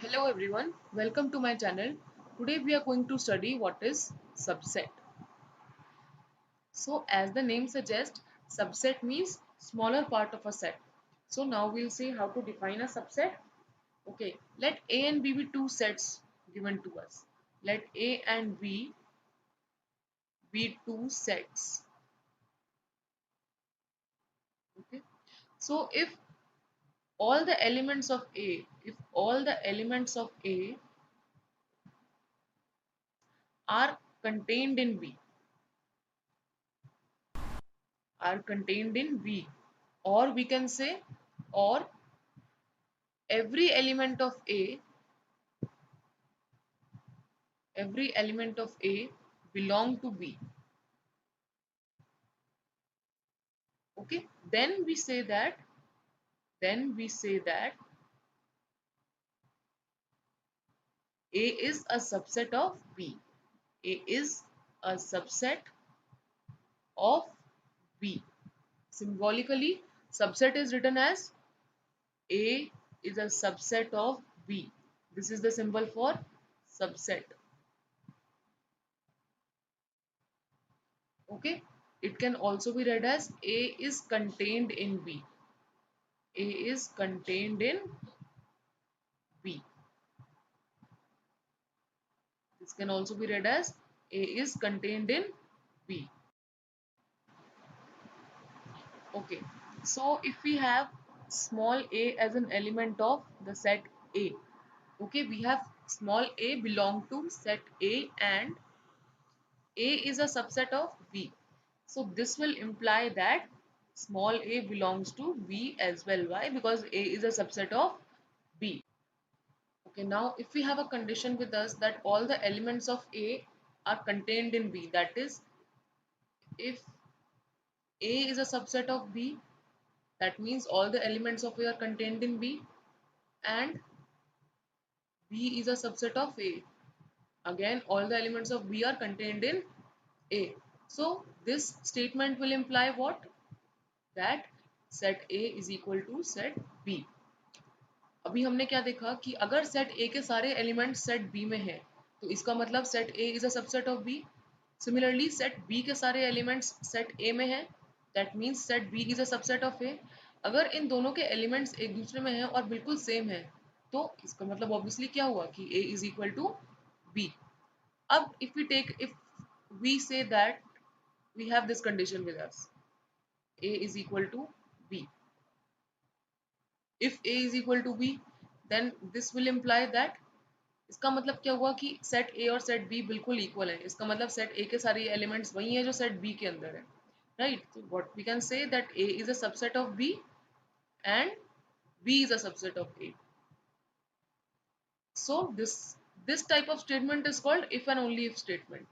Hello everyone, welcome to my channel. Today we are going to study what is subset. So as the name suggests, subset means smaller part of a set. So now we'll see how to define a subset. Okay, let A and B be two sets given to us. Let A and B be two sets. Okay, so if all the elements of A, if all the elements of A are contained in B, are contained in V, or we can say or every element of A, every element of A belong to B. Okay, then we say that A is a subset of B. A is a subset of B. Symbolically, subset is written as A is a subset of B. This is the symbol for subset. Okay, it can also be read as A is contained in B. A is contained in B. This can also be read as A is contained in B. Okay, so if we have small a as an element of the set A, okay, we have small a belong to set A and A is a subset of B. So this will imply that small a belongs to B as well. Why? Because A is a subset of B. Okay, now if we have a condition with us that all the elements of A are contained in B, that is, if A is a subset of B, that means all the elements of A are contained in B, and B is a subset of A. Again, all the elements of B are contained in A. So this statement will imply what? That set A is equal to set B. अभी हमने क्या देखा कि अगर set A के सारे elements set B में हैं, तो इसका मतलब set A is a subset of B. Similarly set B के सारे एलिमेंट्स सेट A में हैं, that means set B is a subset of A. अगर इन दोनों के एलिमेंट्स एक दूसरे में हैं और बिल्कुल सेम है, तो इसका मतलब ऑब्वियसली क्या हुआ कि A is equal to B. अब if we say that we have this condition with us, A is equal to B. If A is equal to B, then this will imply that इसका मतलब क्या हुआ कि set A और set B बिल्कुल equal है. इसका मतलब सेट A के सारे एलिमेंट्स वही हैं जो सेट B के अंदर है, राइट? तो what we can say that A is a subset of B and B is a subset of A. So this type of statement is called if and only if statement.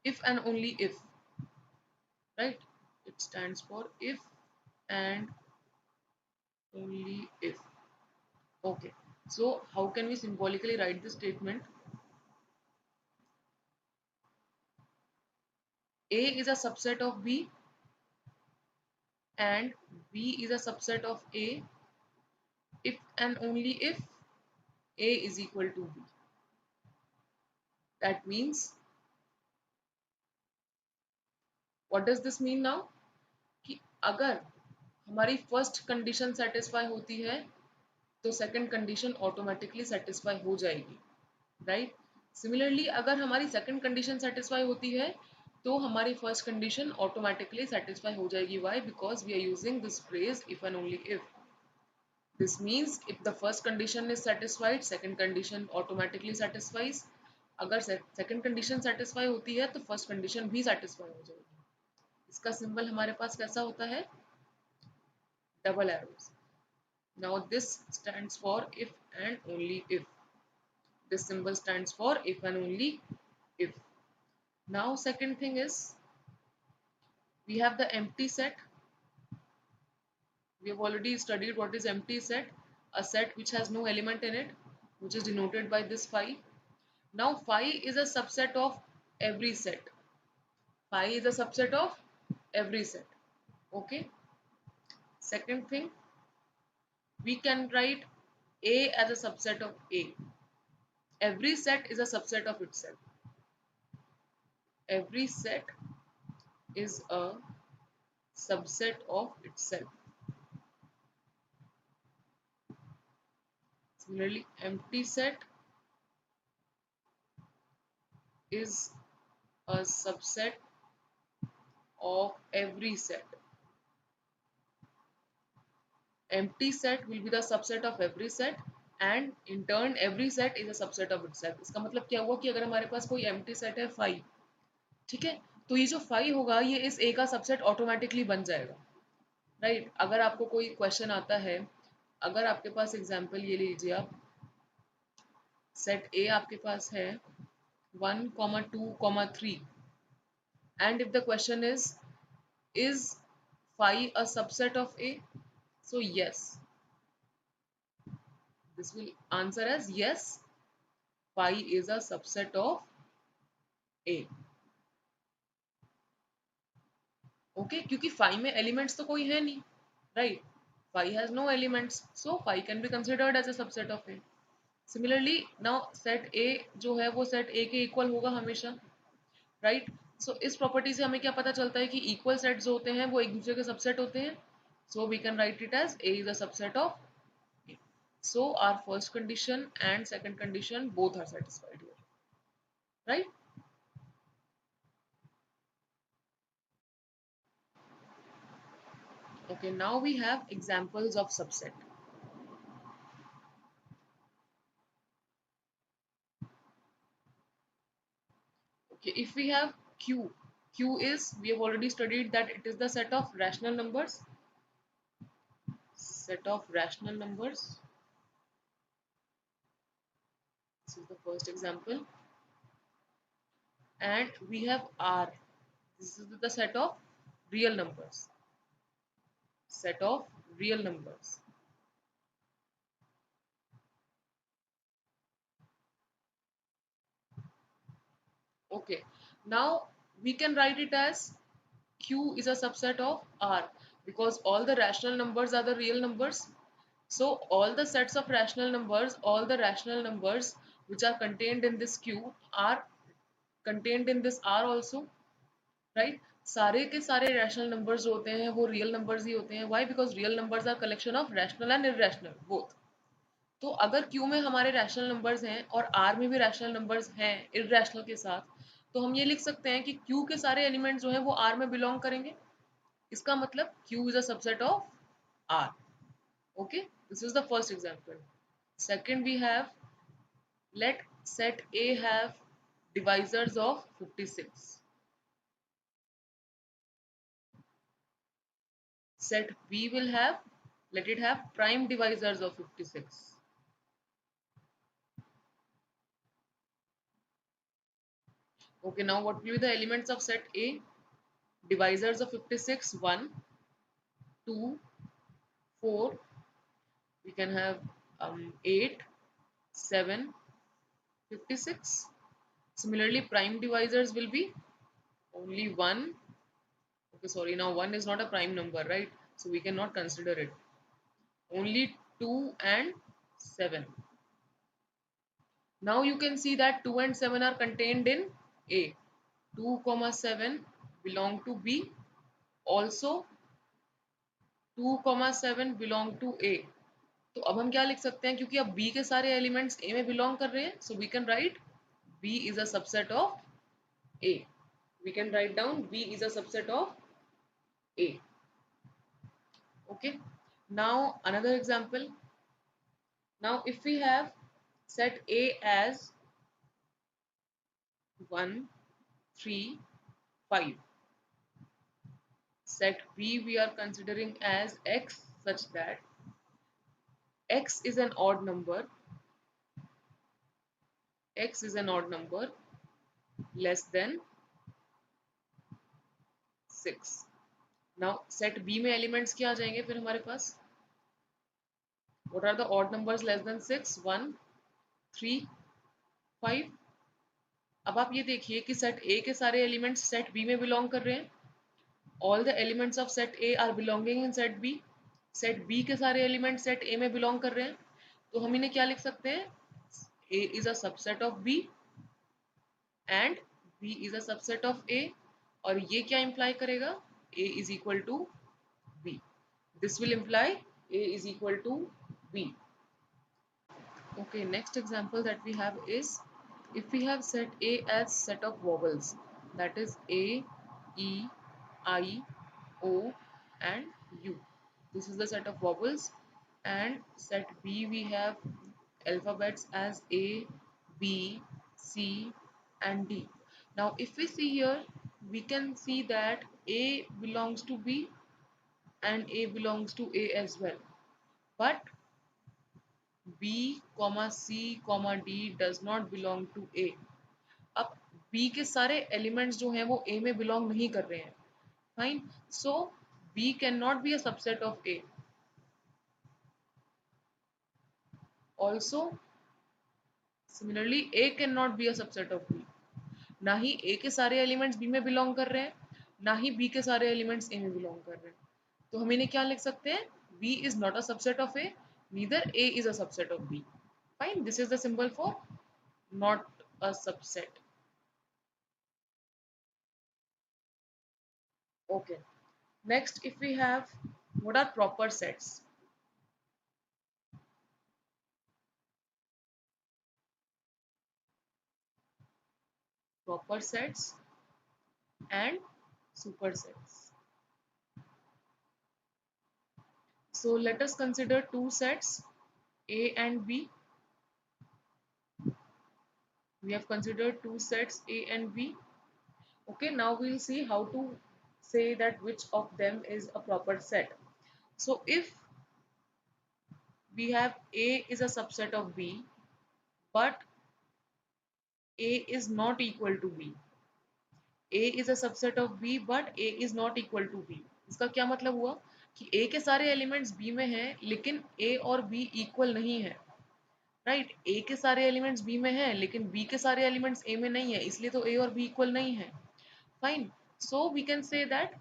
If and only if, right? It stands for if and only if. Okay. So how can we symbolically write this statement? A is a subset of B and B is a subset of A if and only if A is equal to B. That means, what does this mean now? कि अगर हमारी first condition satisfy होती है तो second condition automatically satisfy हो जाएगी, right? Similarly अगर हमारी सेकंड कंडीशन सेटिस्फाई होती है तो हमारी फर्स्ट कंडीशन ऑटोमेटिकली सेटिस्फाई हो जाएगी. Why? Because we are using this phrase if and only if. This means if the first condition is satisfied, second condition automatically satisfies. अगर second condition satisfy होती है तो first condition भी satisfy हो जाएगी. इसका symbol हमारे पास कैसा होता है? Double arrows. Now this stands for if and only if. This symbol stands for if and only if. Now second thing is, we have the empty set. We have already studied what is empty set. A set which has no element in it, which is denoted by this phi. Now phi is a subset of every set. Phi is a subset of every set. Okay. Second thing, we can write A as a subset of A. Every set is a subset of itself. Every set is a subset of itself. Similarly, empty set is a subset of every set. Empty set will be the subset of every set and in turn every set is a subset of itself. इसका मतलब क्या हुआ कि अगर हमारे पास कोई empty set है 5, ठीक है, तो ये जो 5 होगा ये इस A का सबसेट ऑटोमेटिकली बन जाएगा, राइट। अगर आपको कोई क्वेश्चन आता है, अगर आपके पास एग्जांपल ये लीजिए आप, सेट A आपके पास है 1, 2, 3 and if the question is phi a subset of A? So yes, this will answer as yes, phi is a subset of A. Okay, क्योंकि phi में elements तो कोई है नहीं, right? Phi has no elements, so phi can be considered as a subset of A. Similarly, now set A जो है वो set A के equal होगा हमेशा, right? So इस property से हमें क्या पता चलता है कि equal sets जो होते हैं वो एक दूसरे के subset होते हैं. So we can write it as A is a subset of A. So our first condition and second condition both are satisfied here, right? Okay, now we have examples of subset. Okay, if we have Q, Q is, we have already studied that it is the set of rational numbers. Set of rational numbers. This is the first example. And we have R. This is the set of real numbers. Set of real numbers. Okay, now we can write it as Q is a subset of R because all the rational numbers are the real numbers. So all the sets of rational numbers, all the rational numbers which are contained in this Q are contained in this R also, right? सारे के सारे rational numbers जो होते हैं वो real numbers ही होते हैं. Why? Because real numbers are collection of rational and irrational both. तो अगर Q में हमारे रैशनल नंबर्स हैं और R में भी रैशनल नंबर्स हैं इररेशनल के साथ, तो हम ये लिख सकते हैं कि Q के सारे एलिमेंट्स जो हैं वो R में बिलोंग करेंगे. इसका मतलब Q is a subset of R. Okay, this is the first example. Second, we have, let set A have divisors of 56. Set B will have, let it have prime divisors of 56. Okay, now what will be the elements of set A? Divisors of 56, 1, 2, 4, we can have 8, 7, 56. Similarly, prime divisors will be only 1. Okay, sorry, now 1 is not a prime number, right? So we cannot consider it. Only 2 and 7. Now you can see that 2 and 7 are contained in A. 2, 7 belong to B. Also 2, 7 belong to A. तो अब हम क्या लिख सकते हैं, क्योंकि अब B के सारे एलिमेंट्स A में बिलोंग कर रहे हैं, so we can write B is a subset of A. We can write down B is a subset of A. Okay. Now another example. Now if we have set A as 1, 3, 5. Set B we are considering as X such that X is an odd number. X is an odd number less than 6. Now set B में elements क्या आ जाएंगे फिर हमारे पास? What are the odd numbers less than 6? 1, 3, 5. अब आप ये देखिए कि सेट A के सारे एलिमेंट्स सेट B में बिलोंग कर रहे हैं. All the elements of set A are belonging in set B. Set B के सारे एलिमेंट्स सेट A में बिलोंग कर रहे हैं. तो हम इन्हें क्या लिख सकते हैं, A is a subset of B and B is a subset of A, और ये क्या imply करेगा, A is equal to B. This will imply A is equal to B. Okay, next example that we have is, if we have set A as set of vowels, that is A, E, I, O and U. This is the set of vowels, and set B we have alphabets as A, B, C and D. Now if we see here, we can see that A belongs to B and A belongs to A as well. But B, C, D does not belong to A. अब B के सारे elements जो हैं वो A में belong नहीं कर रहे हैं. Fine. So B can not be a subset of A. Also similarly A can not be a subset of B. ना ही A के सारे एलिमेंट्स B में बिलोंग कर रहे हैं, ना ही B के सारे एलिमेंट्स A में बिलोंग कर रहे हैं. तो हम इन्हें क्या लिख सकते हैं, B is not a subset of A, neither A is a subset of B. Fine, this is the symbol for not a subset. Okay. Next, if we have, what are proper sets? Proper sets and supersets. So let us consider two sets, A and B. We have considered two sets, A and B. Okay, now we'll see how to say that which of them is a proper set. So if we have A is a subset of B, but A is not equal to B. A is a subset of B, but A is not equal to B. इसका क्या मतलब हुआ कि A के सारे elements B में हैं, लेकिन A और B इक्वल नहीं है. राइट, A के सारे एलिमेंट्स B में हैं, लेकिन B के सारे एलिमेंट्स A में नहीं है, इसलिए तो A और B इक्वल नहीं है. Fine. So we can say that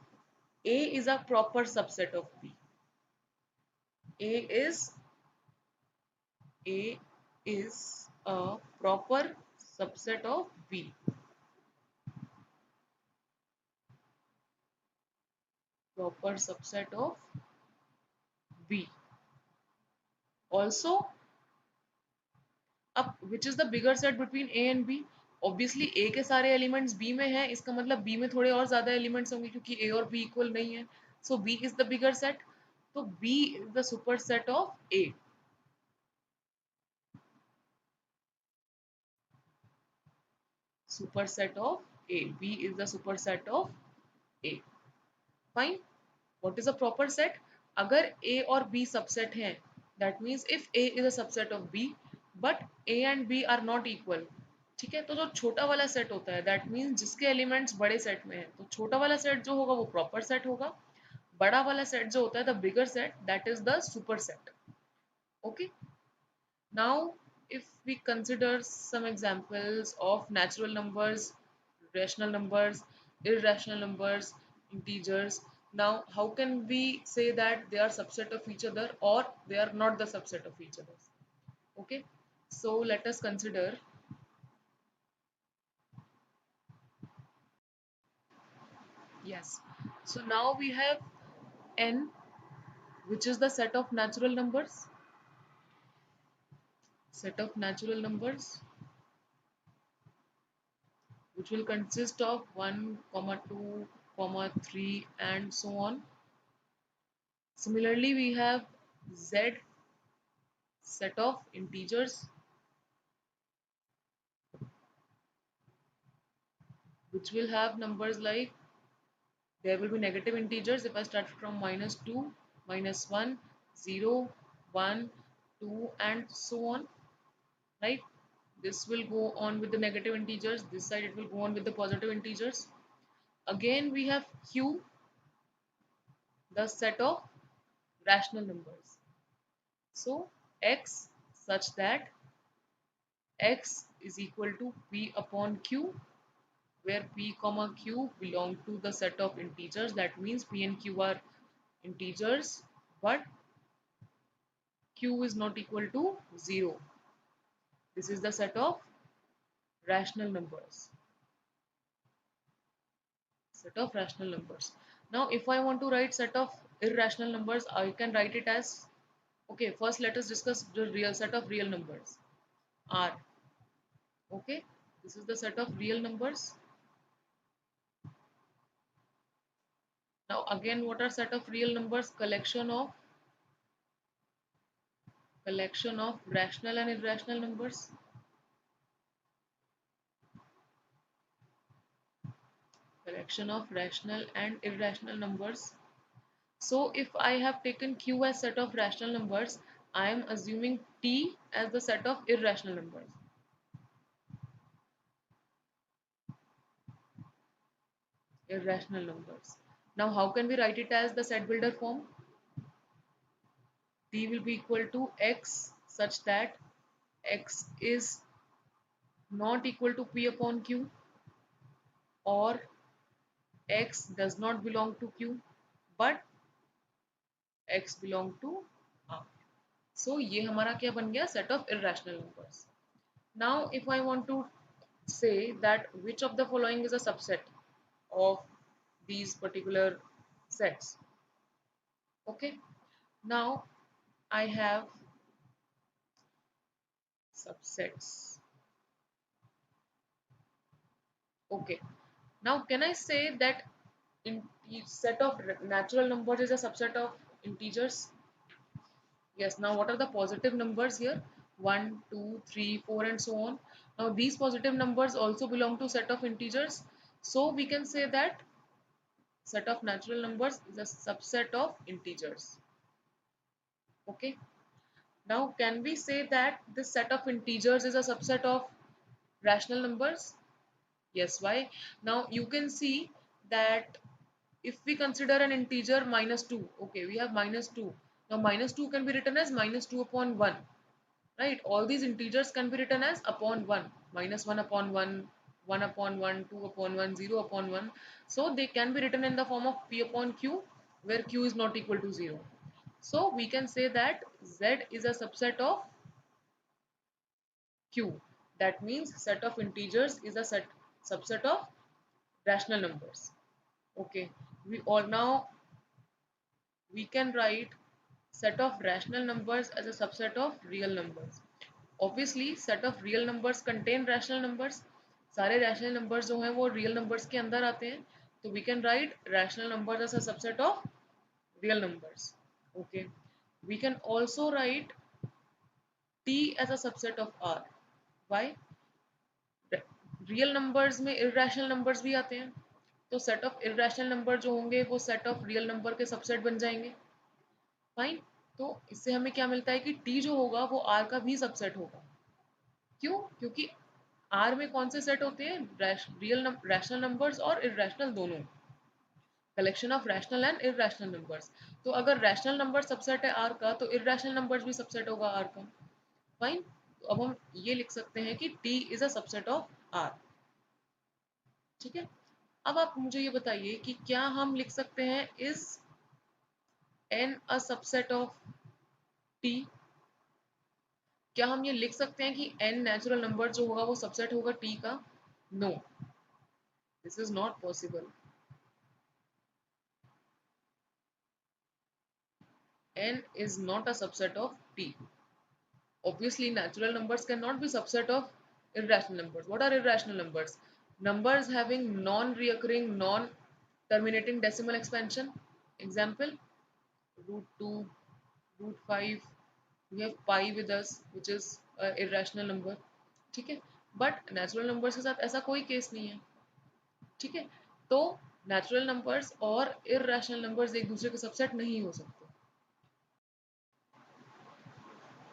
A is a proper subset of B. A is A is a proper subset of B. Proper subset of B. Also, अब which is the bigger set between A and B? Obviously A के सारे elements B में हैं, इसका मतलब B में थोड़े और ज्यादा एलिमेंट्स होंगे क्योंकि A और B इक्वल नहीं है. So B is the bigger set. तो B is the superset of A. Superset of A. B is the superset of A. Fine. What is a proper set? अगर A और B subset हैं, that means if A is a subset of B, but A and B are not equal. ठीक है, तो जो छोटा वाला set होता है, दैट मीन्स जिसके एलिमेंट्स बड़े सेट में है, तो छोटा वाला सेट जो होगा वो प्रॉपर सेट होगा. बड़ा वाला सेट जो होता है, the bigger set, that is the super set. Okay. Now if we consider some examples of natural numbers, rational numbers, irrational numbers, integers, now how can we say that they are subset of each other or they are not the subset of each other? Okay, so let us consider. Yes. So now we have n, which is the set of natural numbers. Set of natural numbers, which will consist of 1, 2, 3, and so on. Similarly, we have z, set of integers, which will have numbers like, there will be negative integers if I start from -2, -1, 0, 1, 2, and so on. Right? This will go on with the negative integers. This side it will go on with the positive integers. Again, we have q, the set of rational numbers. So x such that x is equal to p upon q, where p comma q belong to the set of integers. That means p and q are integers, but q is not equal to 0. This is the set of rational numbers. Set of rational numbers. Now if I want to write set of irrational numbers, I can write it as, okay, first let us discuss the real set of real numbers, R. Okay, this is the set of real numbers. Now again, what are set of real numbers? Collection of rational and irrational numbers. Collection of rational and irrational numbers. So if I have taken q as set of rational numbers, I am assuming t as the set of irrational numbers. Irrational numbers. Now how can we write it as the set builder form? T will be equal to x such that x is not equal to p upon q, or x does not belong to q but x belong to r. So ये हमारा क्या बन गया? Set of irrational numbers. Now if I want to say that which of the following is a subset of these particular sets. Okay, now I have subsets. Okay, now can I say that in each set of natural numbers is a subset of integers? Yes. Now what are the positive numbers here? 1, 2, 3, 4 and so on. Now these positive numbers also belong to set of integers. So we can say that set of natural numbers is a subset of integers. Okay. Now can we say that this set of integers is a subset of rational numbers? Yes. Why? Now you can see that if we consider an integer minus 2, okay, we have minus 2. Now minus 2 can be written as minus 2 upon 1, right? All these integers can be written as upon 1, minus 1 upon 1, 1 upon 1, 2 upon 1, 0 upon 1. So they can be written in the form of p upon q, where q is not equal to 0. So we can say that z is a subset of q. That means set of integers is a subset of rational numbers. Okay, we all now we can write set of rational numbers as a subset of real numbers. Obviously set of real numbers contain rational numbers. सारे rational numbers जो हैं वो real numbers के अंदर आते हैं. तो we can write rational numbers as a subset of real numbers. Okay, we can also write t as a subset of r. Why? Real numbers में irrational numbers भी आते हैं, तो set of irrational number जो होंगे वो set of real number के subset बन जाएंगे. फाइन. तो इससे हमें क्या मिलता है कि t जो होगा वो r का भी सबसेट होगा. क्यों? क्योंकि r में कौन से सेट होते हैं? रियल रैशनल नंबर्स और इरेशनल दोनों. Collection of rational and irrational numbers. तो अगर रैशनल नंबर सबसेट है r का, तो इरेशनल नंबर्स भी सबसेट होगा r का. फाइन. तो अब हम ये लिख सकते हैं कि t is a subset of r. ठीक है. अब आप मुझे ये बताइए कि क्या हम लिख सकते हैं is n a subset of t? क्या हम ये लिख सकते हैं कि n नेचुरल नंबर जो होगा वो सबसेट होगा t का? No, this is not possible. n is not a subset of t. Obviously natural numbers cannot be subset of irrational numbers. What are irrational numbers? Numbers having non-reoccurring, non-terminating decimal expansion. Example, root 2, root 5. We have pi with us, which is irrational number. ठीक है. But natural numbers के साथ ऐसा कोई case नहीं है. ठीक है. तो नेचुरल नंबर्स और इररेशनल नंबर्स एक दूसरे के सबसेट नहीं हो सकते.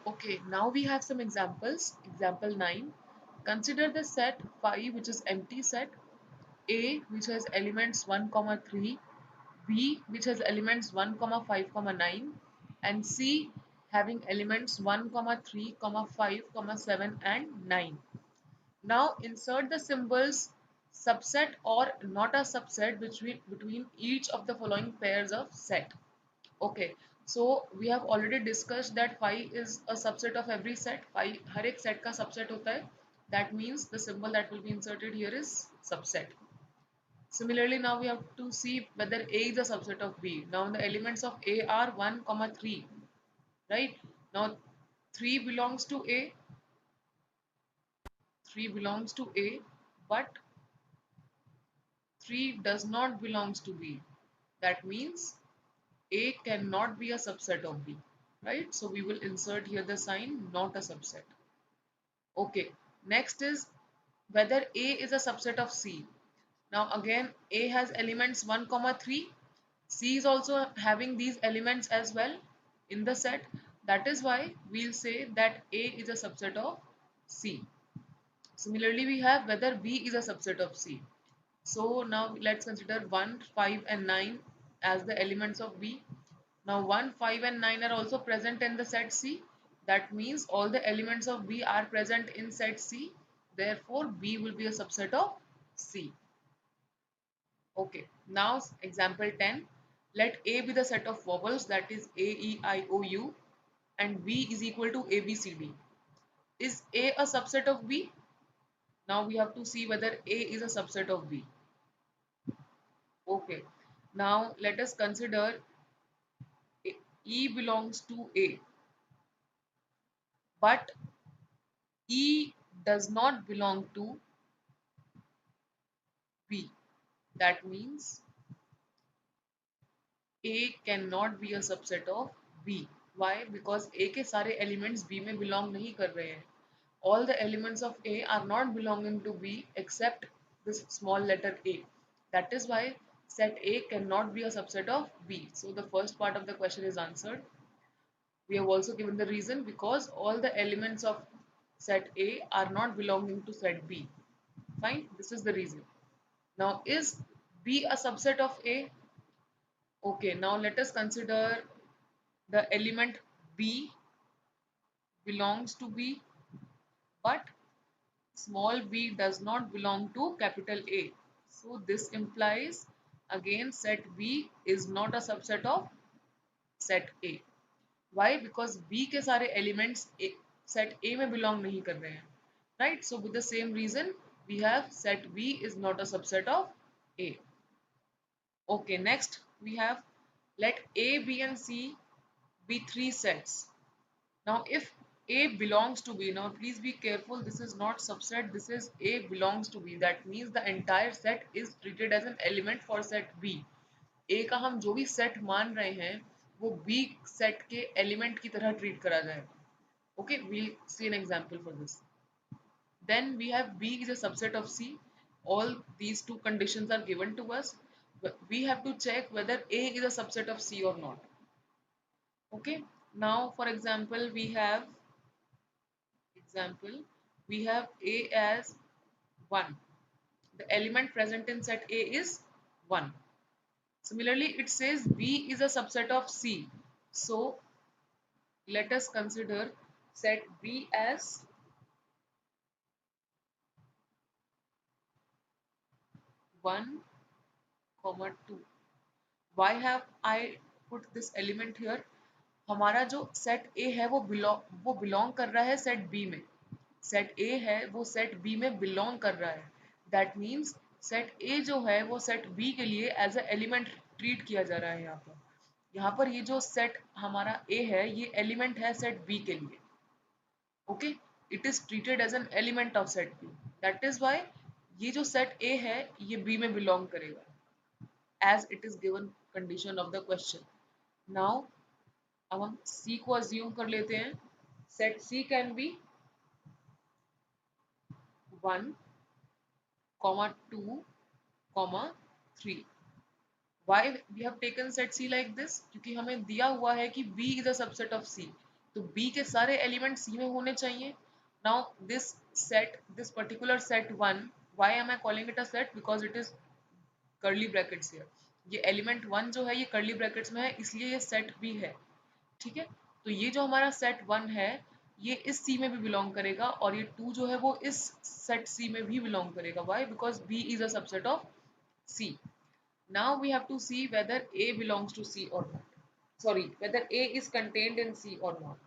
Okay, now we have some examples. Example 9. Consider the set phi, which is empty set, A, which has elements 1, 3, B, which has elements 1, 5, 9, and C, having elements 1, 3, 5, 7, and 9. Now insert the symbols subset or not a subset between each of the following pairs of set. Okay, So we have already discussed that phi is a subset of every set. Phi हर एक set का subset होता है. That means the symbol that will be inserted here is subset. Similarly, now we have to see whether A is a subset of B. Now the elements of A are 1, 3, right? Now 3 belongs to A, 3 belongs to A, but 3 does not belongs to B. That means A cannot be a subset of B, right? So we will insert here the sign not a subset. Okay, next is whether A is a subset of C. Now again, A has elements 1, 3. C is also having these elements as well in the set. That is why we'll say that A is a subset of C. Similarly, we have whether B is a subset of C. So now let's consider 1, 5 and 9 as the elements of B. Now 1, 5 and 9 are also present in the set C. That means all the elements of B are present in set C. Therefore, B will be a subset of C. Okay, now example 10. Let A be the set of vowels, that is A, E, I, O, U, and B is equal to A, B, C, D. Is A a subset of B? Now we have to see whether A is a subset of B. Okay, now let us consider E belongs to A, but E does not belong to B. That means A cannot be a subset of B. Why? Because A के सारे elements B में belong नहीं कर रहे हैं. All the elements of A are not belonging to B except this small letter A. That is why set A cannot be a subset of B. So the first part of the question is answered. We have also given the reason because all the elements of set A are not belonging to set B. Fine, this is the reason. Now, is B a subset of A? Okay, now let us consider the element B belongs to B, but small b does not belong to capital A. So this implies again set B is not a subset of set A. Why? Because B के सारे elements set A में belong नहीं कर रहे हैं. Right? So with the same reason we have set B is not a subset of A. Okay, next we have let A, B and C be three sets. Now if A belongs to B, now please be careful, this is not subset, this is A belongs to B. That means the entire set is treated as an element for set B. A का हम जो भी set मान रहे हैं वो B set के element की तरह treat करा जाएगा. Okay, we'll see an example for this. Then we have B is a subset of C. All these two conditions are given to us. We have to check whether A is a subset of C or not. Okay, now for example we have A as 1. The element present in set A is 1. Similarly, it says B is a subset of C. So let us consider set B as 1, 2. Why have I put this element here? हमारा जो set A है वो belong कर रहा है set B में. Set A है वो सेट B में बिलोंग कर रहा है. दैट मीन्स सेट A जो है वो सेट B के लिए एज अ एलिमेंट ट्रीट किया जा रहा है. यहाँ पर ये जो सेट हमारा A है ये एलिमेंट है सेट B के लिए. Okay, it is treated as an element of set B. That is why ये जो सेट A है ये B में बिलोंग करेगा as it is given condition of the question. Now अब हम C को assume कर लेते हैं. Set C can be 1, 2, 3. Why we have taken set C like this? क्योंकि हमें दिया हुआ है कि B is a subset of C. तो B के सारे एलिमेंट C में होने चाहिए. Now this particular set 1, why am I calling it a set? Because it is curly brackets here. ये एलिमेंट 1 जो है ये कर्ली ब्रैकेट्स में है इसलिए ये सेट B है. ठीक है, तो ये जो हमारा सेट 1 है ये इस C में भी बिलोंग करेगा और ये 2 जो है वो इस सेट C में भी बिलोंग करेगा. Why? Because B is a subset of C. Now we have to see whether A belongs to C or not. sorry, whether A is contained in C or not.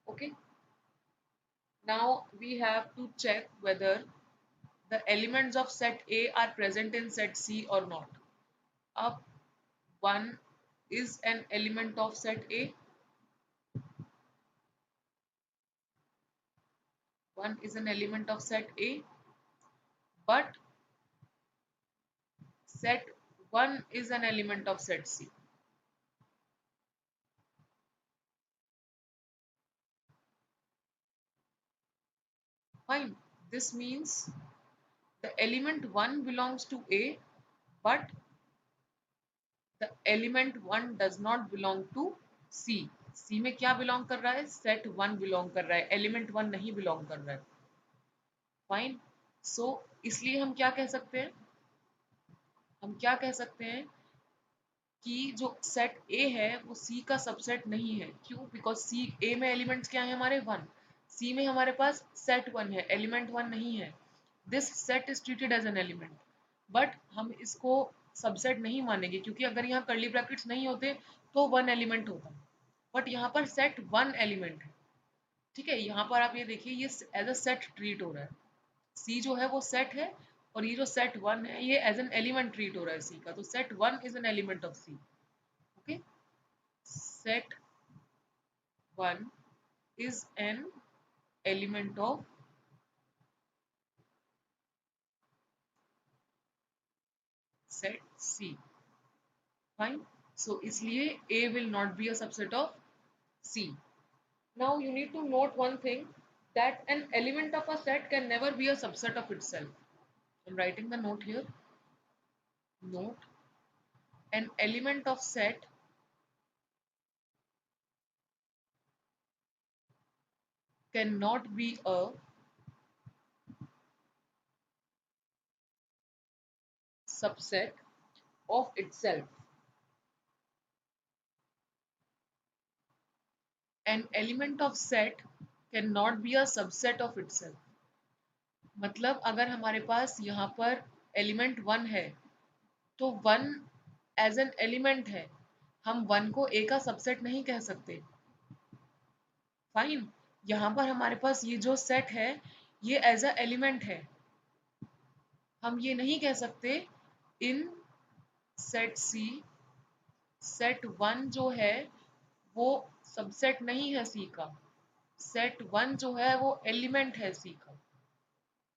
Okay. Now we have to check whether the elements of set A are present in set C or not. Up 1 is an element of set A. 1 is an element of set A, but set 1 is an element of set C. Fine. This means the element 1 belongs to A, but the element 1 does not belong to C. C में क्या belong कर रहा है? Set 1 belong कर रहा है, element 1 नहीं belong कर रहा है. Fine. So इसलिए हम क्या कह सकते हैं? हम क्या कह सकते हैं कि जो सेट A है वो C का सबसेट नहीं है. क्यों? बिकॉज C A में एलिमेंट्स क्या है हमारे 1, C में हमारे पास सेट 1 है, एलिमेंट 1 नहीं है. This set is treated as an element, but हम इसको सबसेट नहीं मानेंगे क्योंकि अगर यहाँ कर्ली ब्रैकेट्स नहीं होते तो 1 एलिमेंट होता, बट यहाँ पर सेट 1 एलिमेंट है. ठीक है, यहाँ पर आप ये देखिए ये एज अ सेट ट्रीट हो रहा है. सी जो है वो सेट है और ये जो सेट 1 है ये एज एन एलिमेंट ट्रीट हो रहा है सी का. तो set 1 is an element of C. Okay, set 1 is an element of set C. Fine. So इसलिए A will not be a subset of C. Now you need to note one thing, that an element of a set can never be a subset of itself. I'm writing the note here. Note, an element of set cannot be a subset of itself. An element of set cannot be a subset of itself. मतलब अगर हमारे पास यहाँ पर element 1 है तो 1 as an element है, हम 1 को ए का सबसेट नहीं कह सकते. फाइन. यहाँ पर हमारे पास ये जो सेट है ये एज अ एलिमेंट है, हम ये नहीं कह सकते इन सेट सी सेट 1 जो है वो सबसेट नहीं है सी का, सेट 1 जो है वो एलिमेंट है सी का.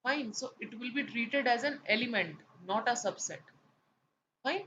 Fine. So it will be treated as an element, not a subset. Fine.